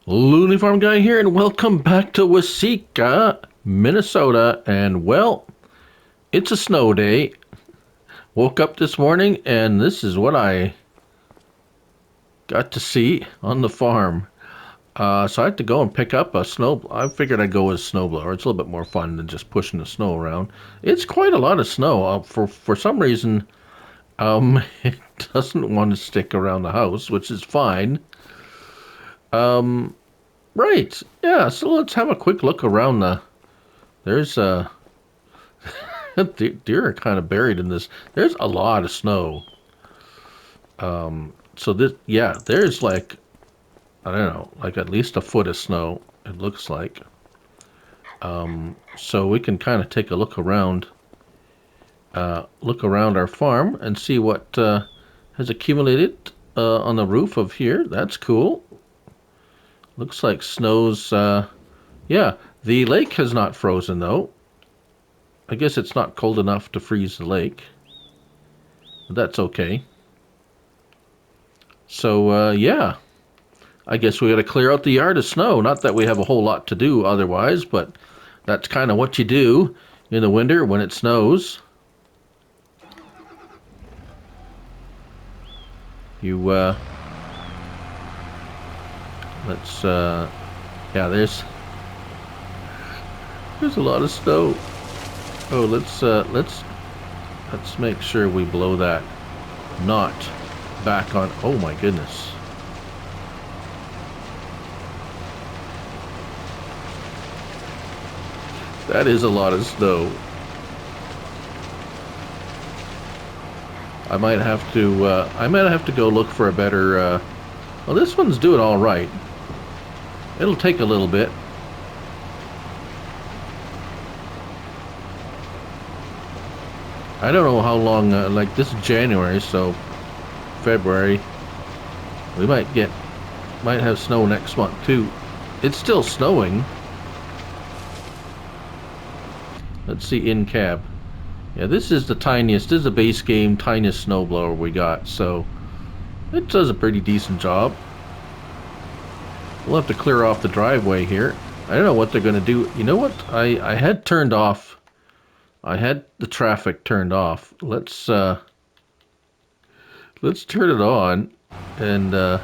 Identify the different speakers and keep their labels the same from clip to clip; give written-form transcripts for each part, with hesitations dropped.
Speaker 1: Looney Farm Guy here, and welcome back to Waseca, Minnesota. And well, it's a snow day. Woke up this morning, and this is what I got to see on the farm. So I had to go and pick up a snow. I figured I'd go with a snowblower. It's a little bit more fun than just pushing the snow around. It's quite a lot of snow. For some reason, it doesn't want to stick around the house, which is fine. Um, Right. Yeah. So let's have a quick look around the. There's deer are kind of buried in this. There's a lot of snow. So this, yeah, there's like, I don't know, like at least a foot of snow. It looks like. So we can kind of take a look around our farm and see what has accumulated on the roof of here. That's cool. Looks like snow's. Yeah, the lake has not frozen though. I guess it's not cold enough to freeze the lake. But that's okay. So, yeah. I guess we gotta clear out the yard of snow. Not that we have a whole lot to do otherwise, but that's kind of what you do in the winter when it snows. You, let's, yeah, there's a lot of snow. Oh, let's make sure we blow that knot back on. Oh my goodness. That is a lot of snow. I might have to go look for a better, well, this one's doing all right. It'll take a little bit. I don't know how long, like this is January, so February, we might have snow next month too. It's still snowing. Let's see, in cab. Yeah, this is the tiniest, this is the base game, tiniest snowblower we got, so it does a pretty decent job. We'll have to clear off the driveway here. I don't know what they're gonna do. You know what? I had turned off. I had the traffic turned off. Let's turn it on and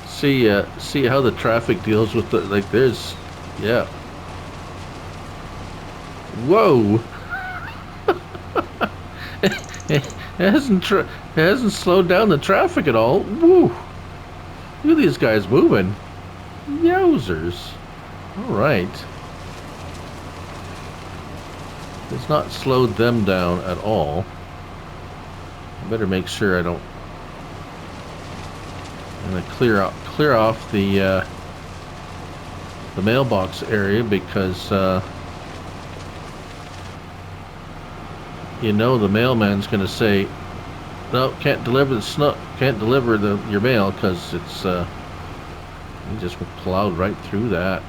Speaker 1: see how the traffic deals with the, like, there's, yeah. Whoa. It hasn't slowed down the traffic at all. Woo! Look at these guys moving. Yowzers. All right. It's not slowed them down at all. I better make sure I don't. I'm gonna clear off the mailbox area because you know the mailman's gonna say, no, can't deliver the snow, can't deliver your mail because it's you just plowed right through that.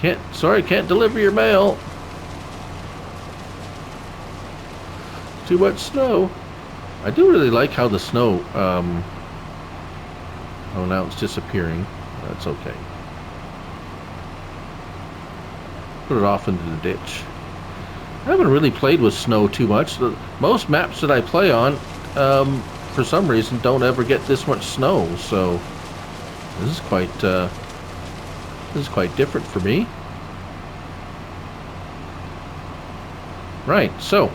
Speaker 1: Can't deliver your mail. Too much snow. I do really like how the snow, oh, now it's disappearing. That's okay. Put it off into the ditch. I haven't really played with snow too much. Most maps that I play on, for some reason, don't ever get this much snow. So this is quite different for me. Right. So,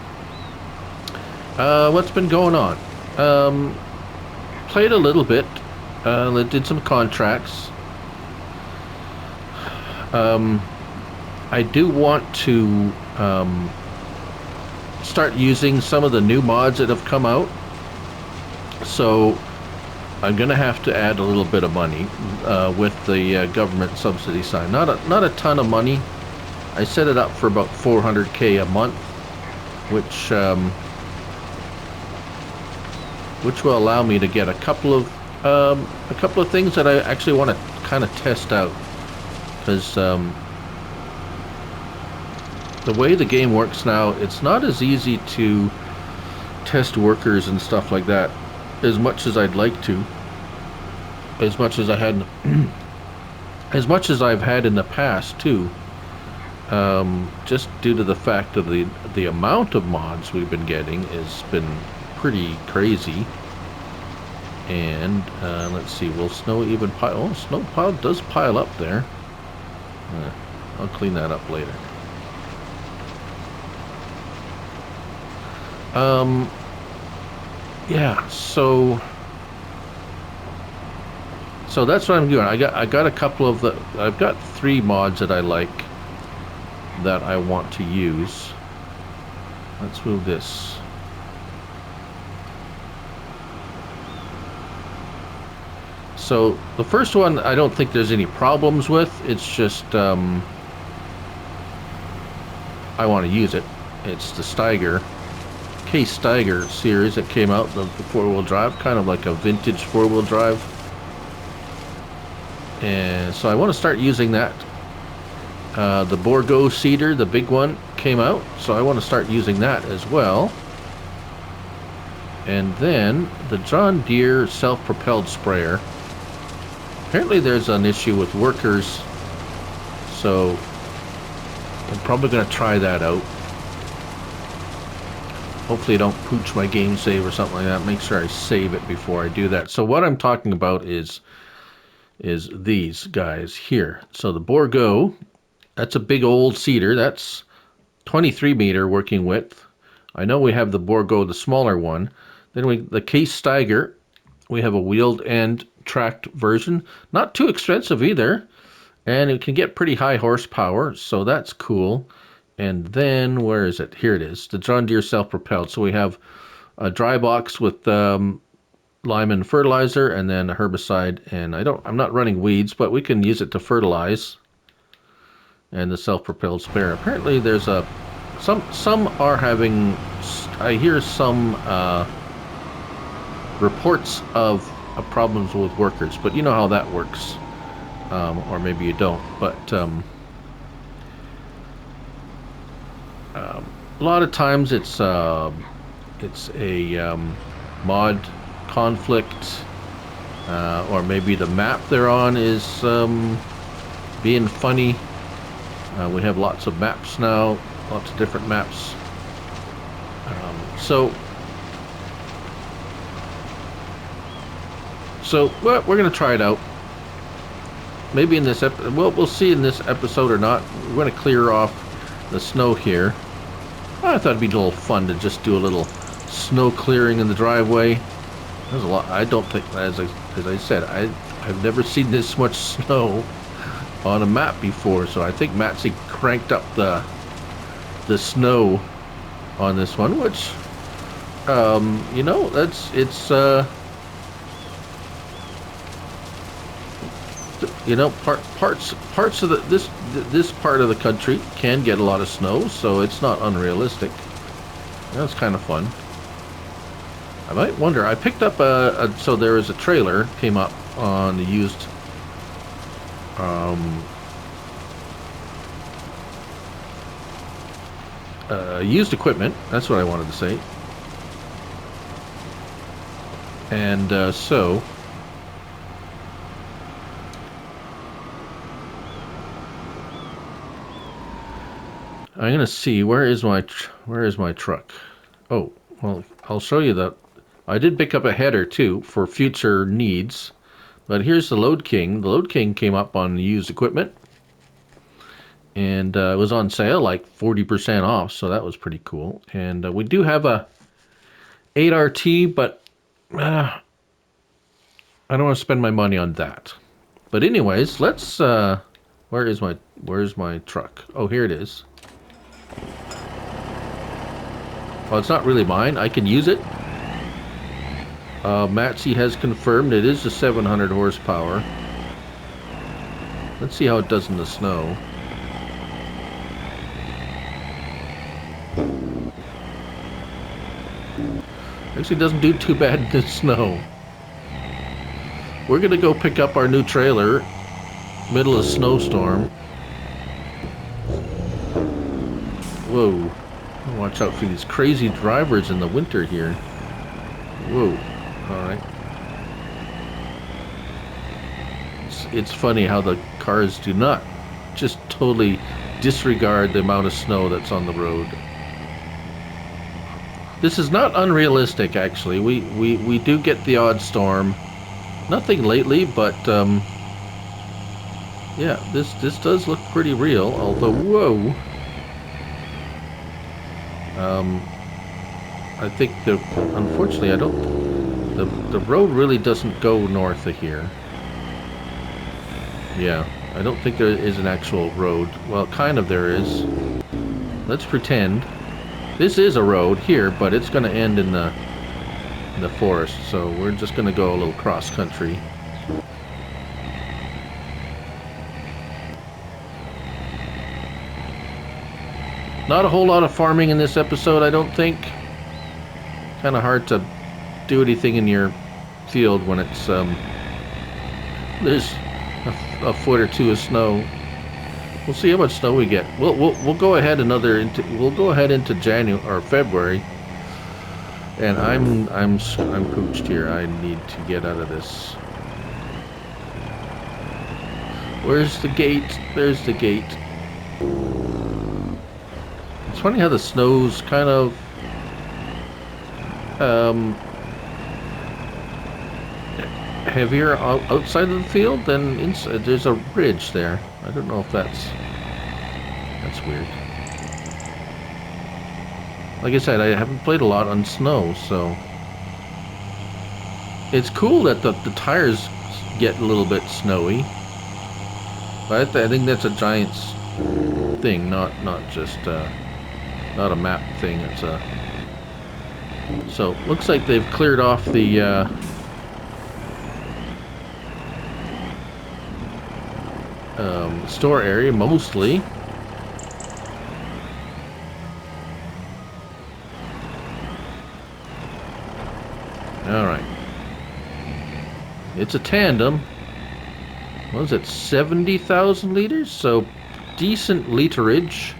Speaker 1: what's been going on? Played a little bit. Did some contracts. I do want to start using some of the new mods that have come out. So I'm gonna have to add a little bit of money with the government subsidy sign. Not a ton of money. I set it up for about 400K a month, which will allow me to get a couple of things that I actually want to kind of test out, because the way the game works now, it's not as easy to test workers and stuff like that as much as I'd like to, as much as I had, as much as I've had in the past too. Just due to the fact of the amount of mods we've been getting has been pretty crazy. And let's see, will snow even pile? Oh, snow pile does pile up there. I'll clean that up later. Yeah, so that's what I'm doing. I got a couple of I've got 3 mods that I like that I want to use. Let's move this. So the first one I don't think there's any problems with. It's just I want to use it. It's the Steiger Case Steiger series that came out, the 4-wheel drive, kind of like a vintage 4-wheel drive. And so I want to start using that. The Borgo seeder, the big one, came out, so I want to start using that as well. And then the John Deere self-propelled sprayer. Apparently there's an issue with workers, so I'm probably going to try that out. Hopefully I don't pooch my game save or something like that. Make sure I save it before I do that. So what I'm talking about is these guys here. So the Borgo, that's a big old seeder. That's 23 meter working width. I know we have the Borgo, the smaller one. Then the Case Steiger, we have a wheeled and tracked version. Not too expensive either. And it can get pretty high horsepower, so that's cool. And then, where is it? Here it is, the John Deere self-propelled. So we have a dry box with lime and fertilizer, and then a herbicide. And I'm not running weeds, but we can use it to fertilize. And the self-propelled sprayer. Apparently, there's some are having. I hear some reports of problems with workers, but you know how that works, or maybe you don't. But a lot of times it's a mod conflict, or maybe the map they're on is being funny. We have lots of maps now, lots of different maps. So well, we're going to try it out. Maybe in this episode, well, we'll see in this episode or not. We're going to clear off the snow here. I thought it'd be a little fun to just do a little snow clearing in the driveway. There's a lot. I don't think, as I said, I've never seen this much snow on a map before. So I think Matsy cranked up the snow on this one, which you know, it's you know, parts of this part of the country can get a lot of snow, so it's not unrealistic. That's kind of fun. I might wonder. I picked up so there was a trailer came up on the used used equipment. That's what I wanted to say. And so. I'm gonna see where is my truck. Oh, well, I'll show you that. I did pick up a header too for future needs, but here's the Load King. The Load King came up on used equipment, and it was on sale, like 40% off, so that was pretty cool. And we do have a 8RT, but I don't want to spend my money on that. But anyways, let's. Where's my truck? Oh, here it is. Well, it's not really mine. I can use it. Matsy has confirmed it is a 700 horsepower. Let's see how it does in the snow. Actually, it doesn't do too bad in the snow. We're gonna go pick up our new trailer, middle of snowstorm. Whoa. Watch out for these crazy drivers in the winter here. Whoa. All right. It's funny how the cars do not just totally disregard the amount of snow that's on the road. This is not unrealistic, actually. We do get the odd storm. Nothing lately, but yeah, this does look pretty real. Although, whoa, I think unfortunately, I don't. The road really doesn't go north of here. Yeah, I don't think there is an actual road. Well, kind of there is. Let's pretend. This is a road here, but it's going to end in the forest, so we're just going to go a little cross country. Not a whole lot of farming in this episode, I don't think. Kind of hard to do anything in your field when it's there's a foot or two of snow. We'll see how much snow we get. We'll go ahead we'll go ahead into January or February. And I'm pooched here. I need to get out of this. Where's the gate? There's the gate. It's funny how the snow's kind of heavier outside of the field than inside. There's a ridge there. I don't know if that's weird. Like I said, I haven't played a lot on snow, so it's cool that the tires get a little bit snowy. But I think that's a Giants thing, not just not a map thing. It's a so looks like they've cleared off the store area mostly. All right, it's a tandem. What was it, 70,000 liters? So decent literage.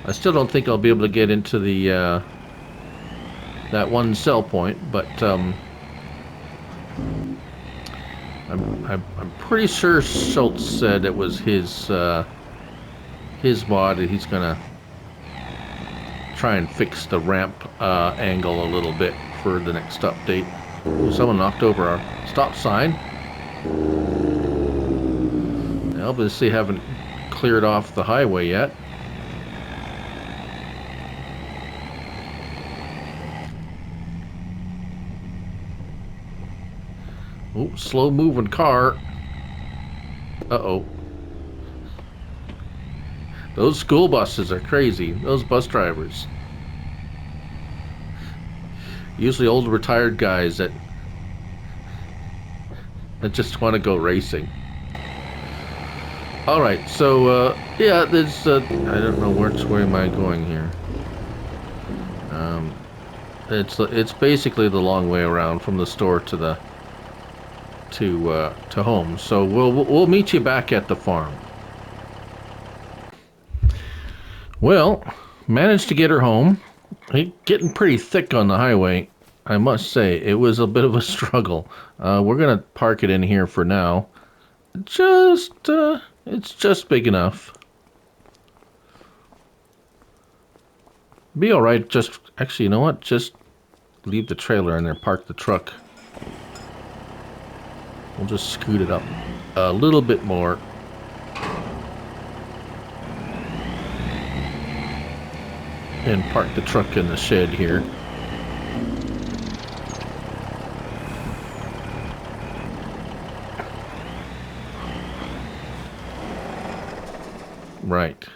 Speaker 1: I still don't think I'll be able to get into the that one sell point, but I'm pretty sure Schultz said it was his mod, and he's gonna try and fix the ramp angle a little bit for the next update. Ooh, someone knocked over our stop sign. They obviously haven't cleared off the highway yet. Oh, slow moving car. Uh-oh. Those school buses are crazy. Those bus drivers. Usually old retired guys that just want to go racing. All right, so yeah, there's I don't know where am I going here. It's basically the long way around from the store to the to home. So we'll meet you back at the farm. Well, managed to get her home. Getting pretty thick on the highway, I must say. It was a bit of a struggle. We're gonna park it in here for now. It's just big enough. Be all right. Just actually, you know what? Just leave the trailer in there. Park the truck. We'll just scoot it up a little bit more. And park the truck in the shed here. Right. I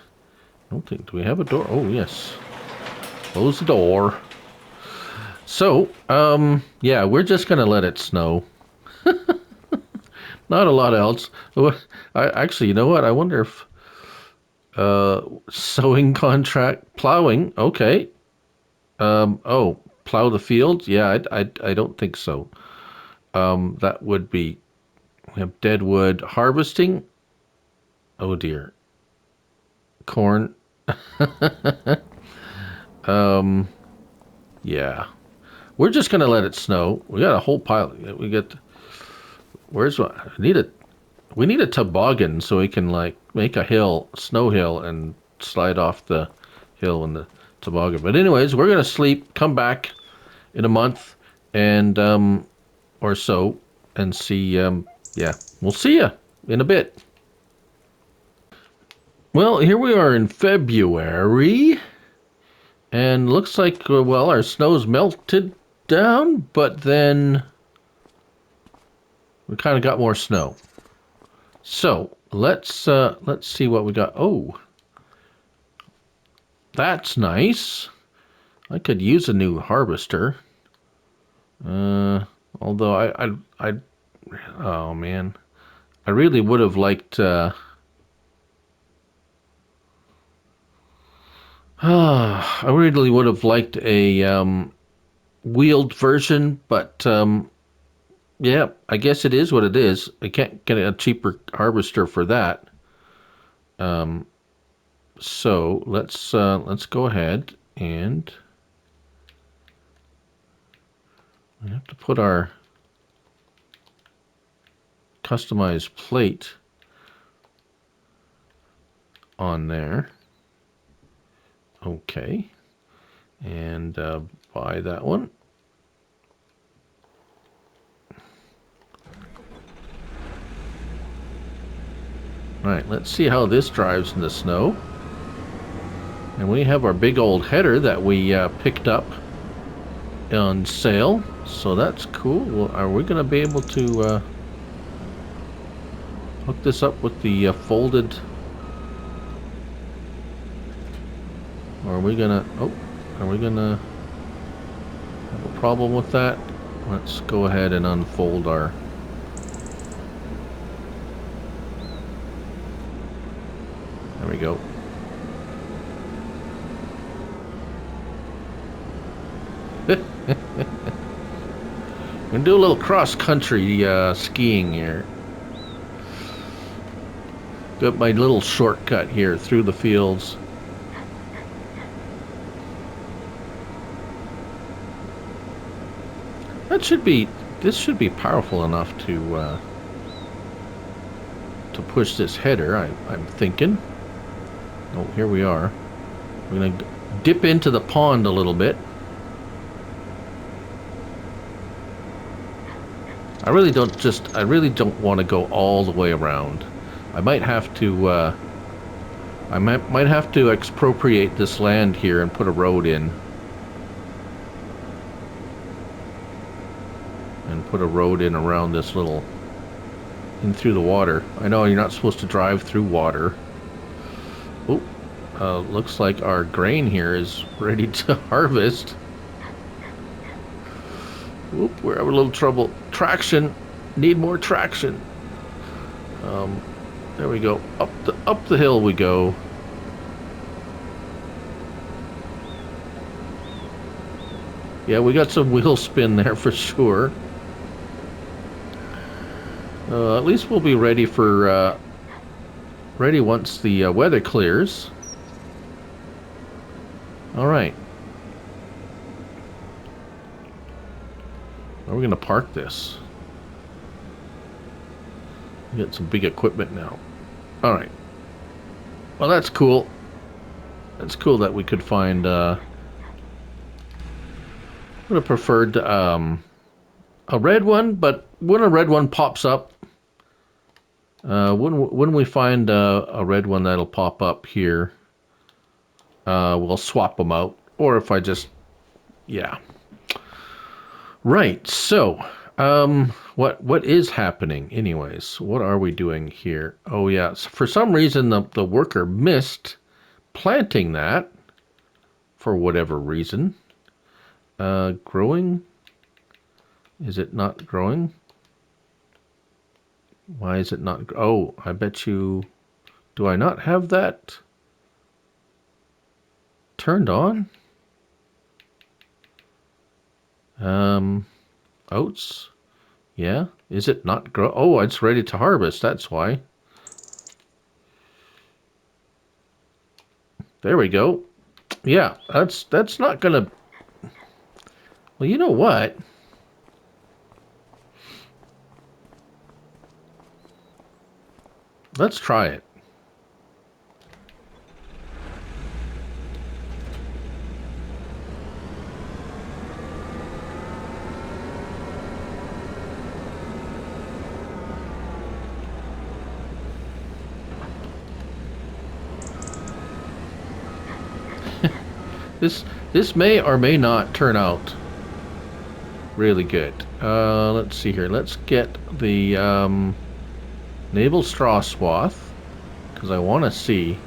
Speaker 1: don't think, do we have a door? Oh, yes. Close the door. So, yeah, we're just gonna let it snow. Not a lot else. Actually, you know what? I wonder if sowing contract, plowing. Okay. Oh, plow the fields? Yeah, I don't think so. That would be, we have dead wood harvesting. Oh dear. Corn. Yeah. We're just gonna let it snow. We got a whole pile. We get. Where's what? We need a toboggan so we can like make a hill, snow hill, and slide off the hill in the toboggan. But anyways, we're gonna sleep. Come back in a month and or so and see. Yeah, we'll see you in a bit. Well, here we are in February, and looks like well our snow's melted down, but then we kind of got more snow. So let's see what we got. Oh, that's nice. I could use a new harvester. Although oh man, I really would have liked. I really would have liked a wheeled version, but yeah, I guess it is what it is. I can't get a cheaper harvester for that. Um, so let's go ahead and we have to put our customized plate on there. Okay, and buy that one. All right, let's see how this drives in the snow. And we have our big old header that we picked up on sale, so that's cool. Well, are we going to be able to hook this up with the folded? Or are we going to... Oh, are we going to have a problem with that? Let's go ahead and unfold our... There we go. We're gonna do a little cross-country skiing here. Got my little shortcut here through the fields. This should be powerful enough to push this header. I'm thinking. Oh, here we are. We're gonna dip into the pond a little bit. I really don't want to go all the way around. I might have to I might have to expropriate this land here and put a road in. And put a road in around this little in through the water. I know you're not supposed to drive through water. Oh, looks like our grain here is ready to harvest. Oop, we're having a little trouble. Traction. Need more traction. There we go. Up the hill we go. Yeah, we got some wheel spin there for sure. At least we'll be ready for ready once the weather clears. All right. Where are we going to park this? We got some big equipment now. All right. Well, that's cool. That's cool that we could find. Would have preferred a red one, but when a red one pops up, when we find a red one that'll pop up here, we'll swap them out. Or if I just, yeah. Right. So, what is happening, anyways? What are we doing here? Oh, yeah. So for some reason, the worker missed planting that. For whatever reason. Growing? Is it not growing? Why is it not? Oh, I bet you. Do I not have that turned on? Oats. Yeah. Is it not grow? Oh, it's ready to harvest. That's why. There we go. Yeah, that's not gonna. Well, you know what? Let's try it. This may or may not turn out really good. Let's see here. Let's get the naval straw swath, because I want to see.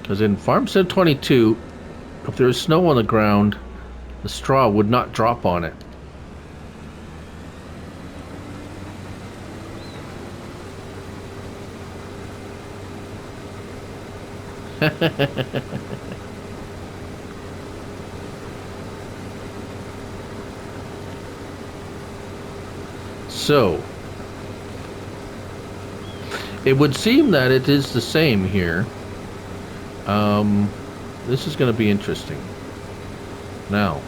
Speaker 1: Because in Farmstead 22, if there was snow on the ground, the straw would not drop on it. So, it would seem that it is the same here. This is going to be interesting. Now,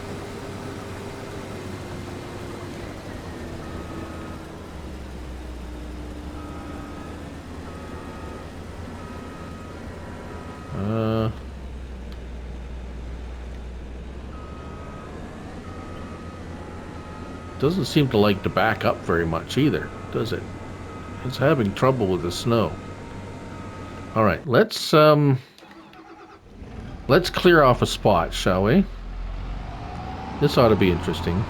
Speaker 1: doesn't seem to like to back up very much either, does it? It's having trouble with the snow. All right, let's clear off a spot, shall we? This ought to be interesting.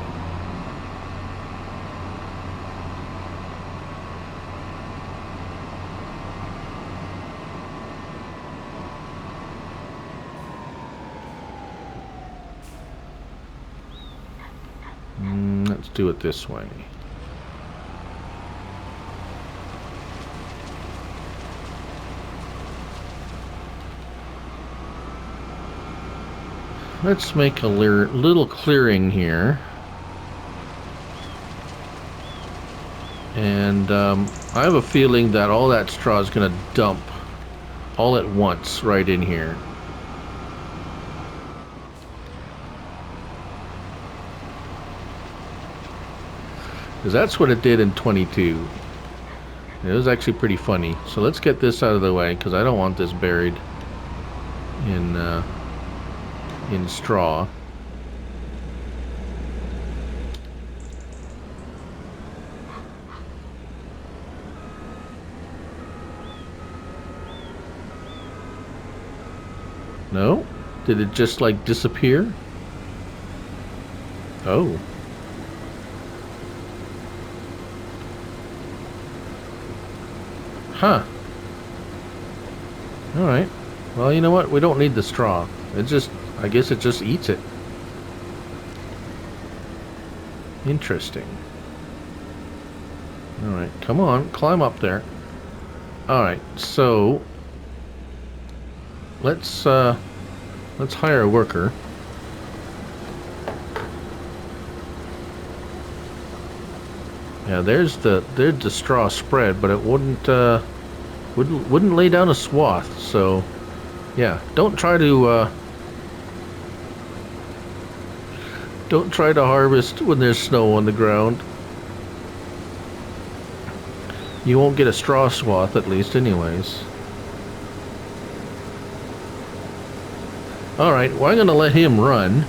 Speaker 1: Let's do it this way. Let's make a little clearing here. And I have a feeling that all that straw is going to dump all at once right in here. Because that's what it did in 22. It was actually pretty funny. So let's get this out of the way, because I don't want this buried in straw. No? Did it just like disappear? Oh. Huh. Alright. Well, you know what? We don't need the straw. I guess it just eats it. Interesting. Alright, come on, climb up there. Alright, so let's hire a worker. Yeah, there's the straw spread, but it wouldn't lay down a swath. So, yeah, don't try to harvest when there's snow on the ground. You won't get a straw swath, at least, anyways. All right, well, I'm gonna let him run.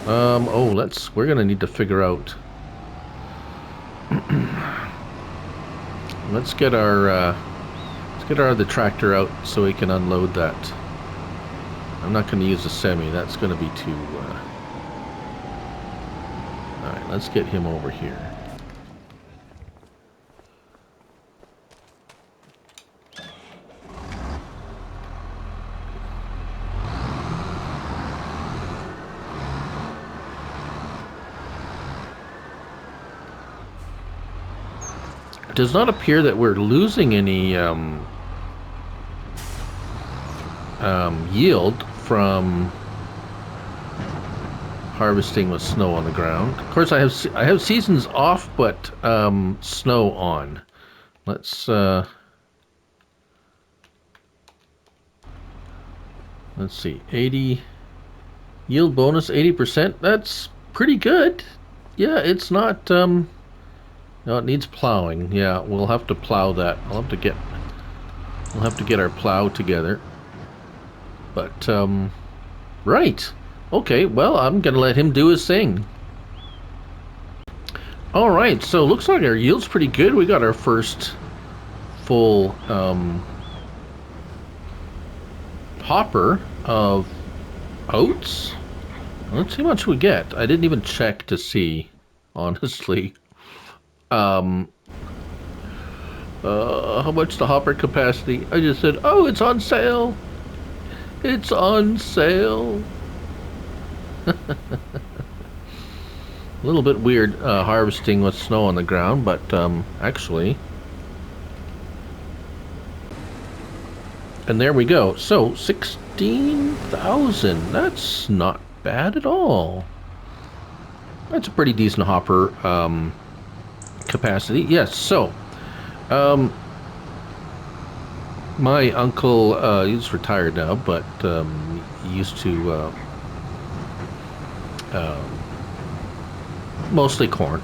Speaker 1: We're gonna need to figure out. Let's get our other tractor out so we can unload that. I'm not going to use a semi. That's going to be too. All right, let's get him over here. It does not appear that we're losing any yield from harvesting with snow on the ground. Of course, I have seasons off, but snow on. Let's see, 80 yield bonus, 80%. That's pretty good. Yeah, it's not, no, it needs plowing. Yeah, we'll have to plow that. We'll have to get our plow together. But, right. Okay, well, I'm gonna let him do his thing. Alright, so looks like our yield's pretty good. We got our first full, hopper of oats. Let's see how much we get. I didn't even check to see, honestly. How much the hopper capacity? I just said, oh, it's on sale. It's on sale. A little bit weird harvesting with snow on the ground, but actually. And there we go. So 16,000. That's not bad at all. That's a pretty decent hopper capacity. Yes. So my uncle, he's retired now, but he used to mostly corn,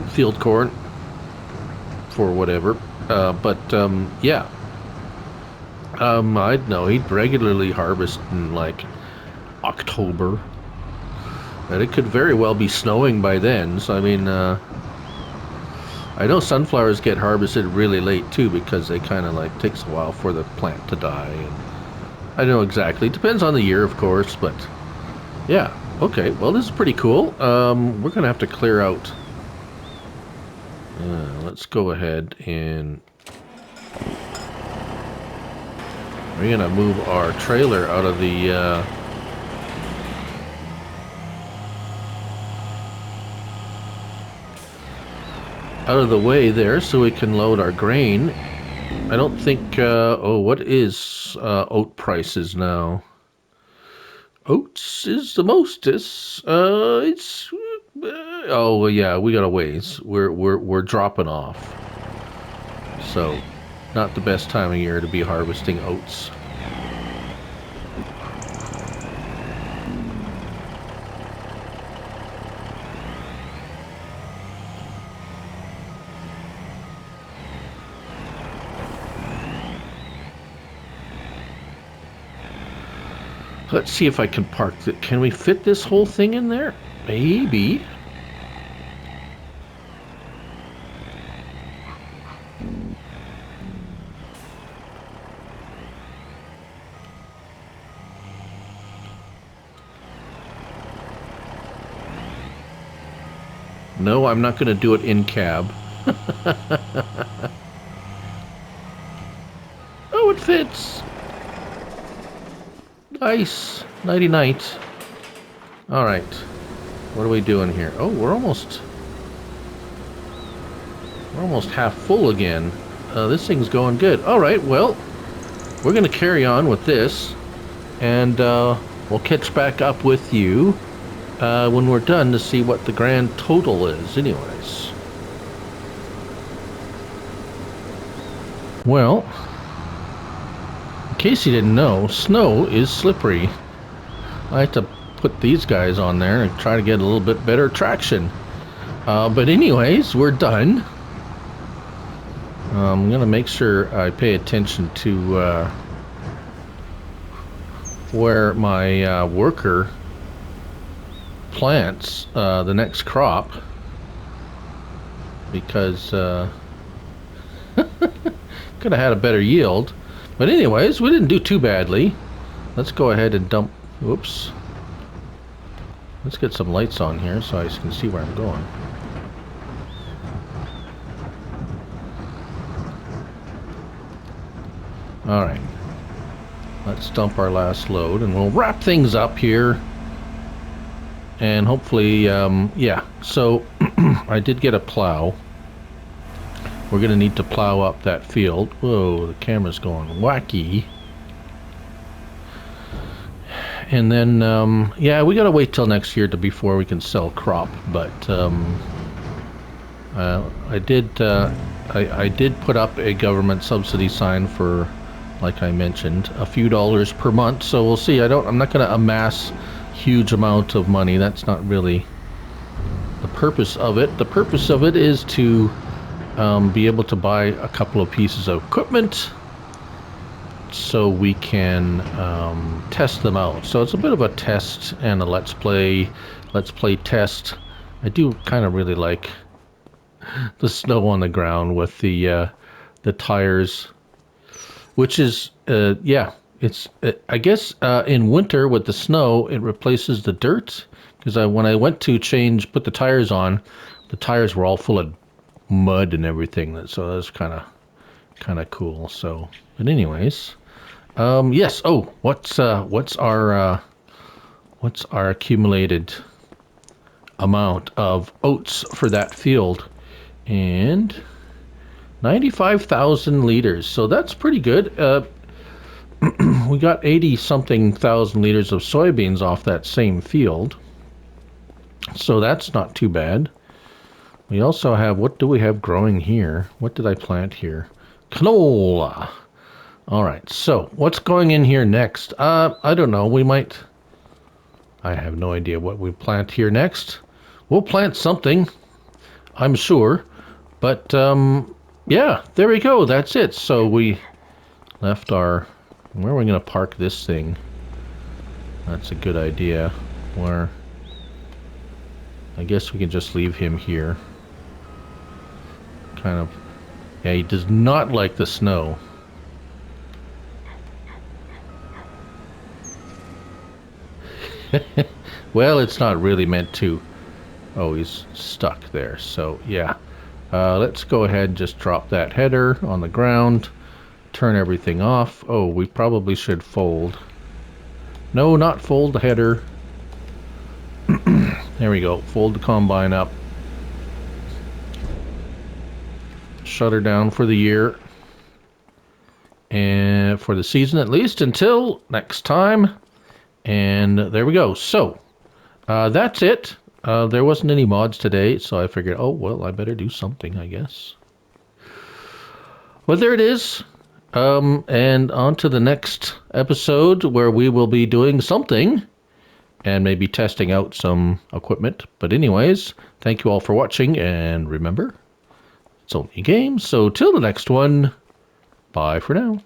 Speaker 1: field corn for whatever. But yeah, I'd know he'd regularly harvest in like October, and it could very well be snowing by then. So I mean, I know sunflowers get harvested really late too because they kind of like takes a while for the plant to die. And I don't know exactly. Depends on the year, of course, but yeah. Okay. Well, this is pretty cool. We're gonna have to clear out. Let's go ahead and we're gonna move our trailer out of the way there so we can load our grain. I don't think oh, what is oat prices now? Oats is the mostest. It's oh well, yeah, we got a ways. We're dropping off, so not the best time of year to be harvesting oats. Let's see if I can park it. Can we fit this whole thing in there? Maybe. No, I'm not going to do it in cab. Oh, it fits. Nice. Nighty night. Alright. What are we doing here? Oh, we're almost half full again. This thing's going good. Alright, well, we're going to carry on with this. And we'll catch back up with you when we're done to see what the grand total is anyways. Well, in case you didn't know, snow is slippery. I have to put these guys on there and try to get a little bit better traction. But anyways, we're done. I'm going to make sure I pay attention to where my worker plants the next crop, because could have had a better yield. But anyways, we didn't do too badly. Let's go ahead and dump. Whoops. Let's get some lights on here so I can see where I'm going. Alright. Let's dump our last load and we'll wrap things up here. And hopefully, yeah. So, I did get a plow. We're going to need to plow up that field. Whoa, the camera's going wacky. And then, yeah, we got to wait till next year before we can sell crop. But I did put up a government subsidy sign for, like I mentioned, a few dollars per month. So we'll see. I'm not going to amass huge amount of money. That's not really the purpose of it. The purpose of it is to be able to buy a couple of pieces of equipment so we can test them out. So it's a bit of a test and a let's play test. I do kind of really like the snow on the ground with the tires, which is yeah, it's I guess in winter with the snow it replaces the dirt, because when I went to put the tires on, the tires were all full of mud and everything, so that's kind of cool. So but anyways, yes. Oh, what's our accumulated amount of oats for that field? And 95,000 liters, so that's pretty good. We got 80 something thousand liters of soybeans off that same field, so that's not too bad. We also have, what do we have growing here? What did I plant here? Canola. All right, so what's going in here next? I don't know. I have no idea what we plant here next. We'll plant something, I'm sure. But yeah, there we go. That's it. So we left our... Where are we going to park this thing? That's a good idea. Where... I guess we can just leave him here. Kind of... Yeah, he does not like the snow. Well, it's not really meant to. Oh, he's stuck there. So, yeah. Let's go ahead and just drop that header on the ground. Turn everything off. Oh, we probably should fold. No, not fold the header. There we go. Fold the combine up. Shut her down for the year. And for the season at least, until next time. And there we go. So, that's it. There wasn't any mods today, so I figured, oh, well, I better do something, I guess. Well, there it is. And on to the next episode, where we will be doing something and maybe testing out some equipment. But anyways, thank you all for watching, and remember, it's only a game, so till the next one, bye for now.